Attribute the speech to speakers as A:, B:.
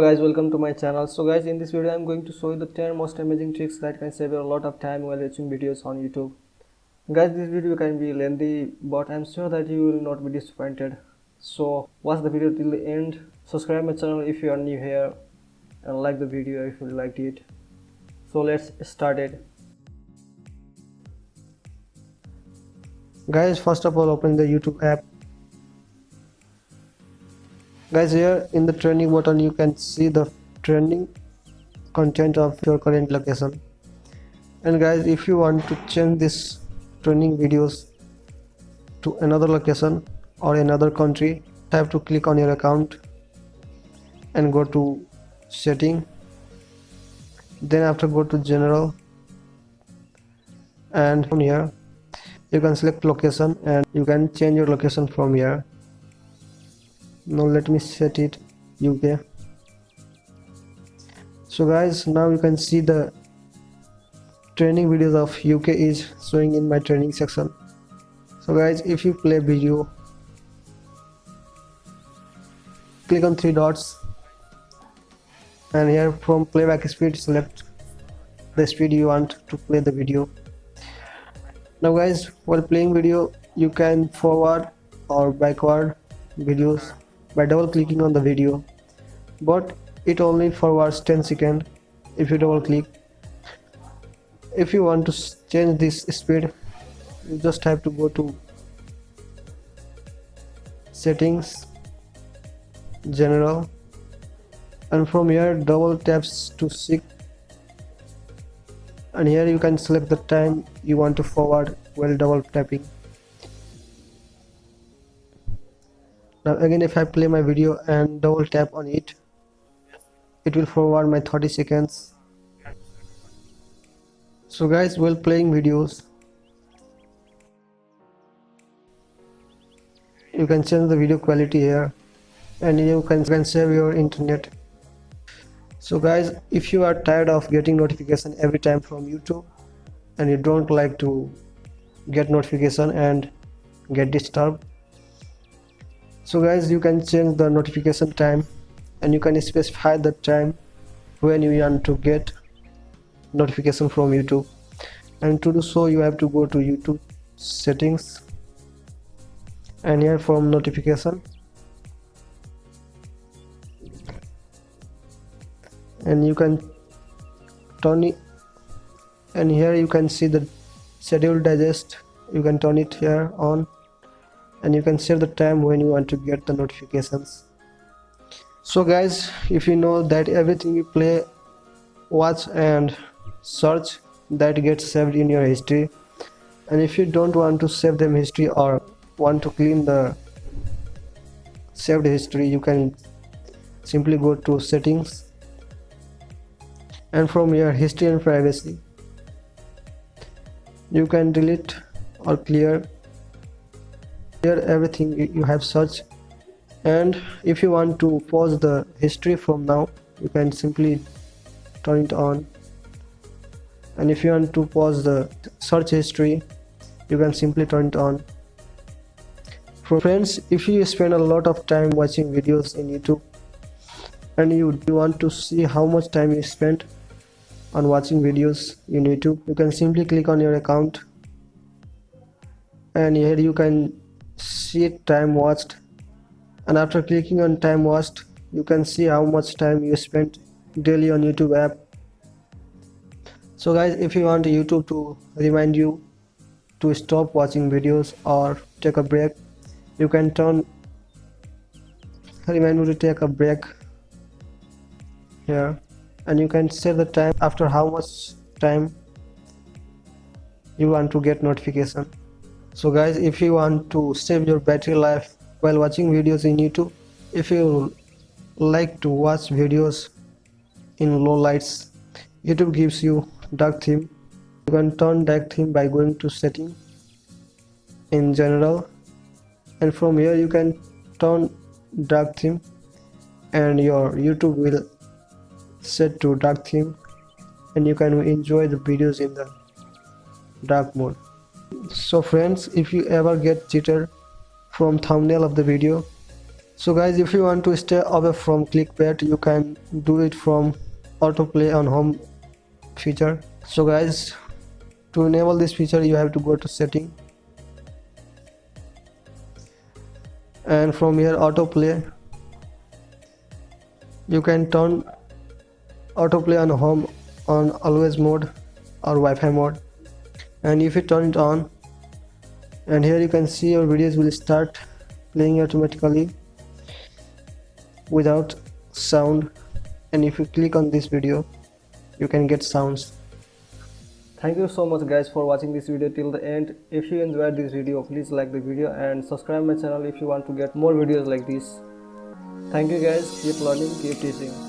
A: guys, welcome to my channel. So guys, in this video I'm going to show you the 10 most amazing tricks that can save you a lot of time while watching videos on YouTube. Guys, this video can be lengthy, but I'm sure that you will not be disappointed. So watch the video till the end, subscribe my channel if you are new here, and like the video if you liked it. So let's start it. Guys, first of all, open the YouTube app. Guys, here in the trending button you can see the trending content of your current location. And guys, if you want to change this trending videos to another location or another country, you have to click on your account and go to setting. Then after, go to general, and from here you can select location and you can change your location from here. Now let me set it UK. So guys, now you can see the training videos of UK is showing in my training section. So guys, if you play video, click on three dots and here from playback speed select the speed you want to play the video. Now guys, while playing video you can forward or backward videos by double clicking on the video, but it only forwards 10 seconds if you double click. If you want to change this speed, you just have to go to settings, general, and from here double taps to 6, and here you can select the time you want to forward while double tapping. Now again, if I play my video and double tap on it, it will forward my 30 seconds. So guys, while playing videos you can change the video quality here, and you can save your internet. So guys, if you are tired of getting notification every time from YouTube and you don't like to get notification and get disturbed, so guys, you can change the notification time and you can specify the time when you want to get notification from YouTube. And to do so, you have to go to YouTube settings and here from notification, and you can turn it, and here you can see the schedule digest. You can turn it here on and you can set the time when you want to get the notifications. So guys, if you know that everything you play, watch and search, that gets saved in your history, and if you don't want to save them history or want to clean the saved history, you can simply go to settings and from here history and privacy you can delete or clear everything you have searched. And if you want to pause the history from now, you can simply turn it on, and if you want to pause the search history, you can simply turn it on. Friends, if you spend a lot of time watching videos in YouTube and you want to see how much time you spent on watching videos in YouTube, you can simply click on your account and here you can see time watched, and after clicking on time watched you can see how much time you spent daily on YouTube app. So guys, if you want YouTube to remind you to stop watching videos or take a break, you can turn remind you to take a break here, and you can set the time after how much time you want to get notification. So guys, if you want to save your battery life while watching videos in YouTube, if you like to watch videos in low lights, YouTube gives you dark theme. You can turn dark theme by going to setting in general, and from here you can turn dark theme and your YouTube will set to dark theme, and you can enjoy the videos in the dark mode. So friends, if you ever get jitter from thumbnail of the video, So guys, if you want to stay away from clickbait, you can do it from autoplay on home feature. So guys, to enable this feature you have to go to setting, and from here autoplay, you can turn autoplay on home on always mode or Wi-Fi mode, and if you turn it on, and here you can see your videos will start playing automatically without sound, and if you click on this video you can get sounds. Thank you so much guys for watching this video till the end. If you enjoyed this video, please like the video and subscribe my channel if you want to get more videos like this. Thank you guys, keep learning, keep teaching.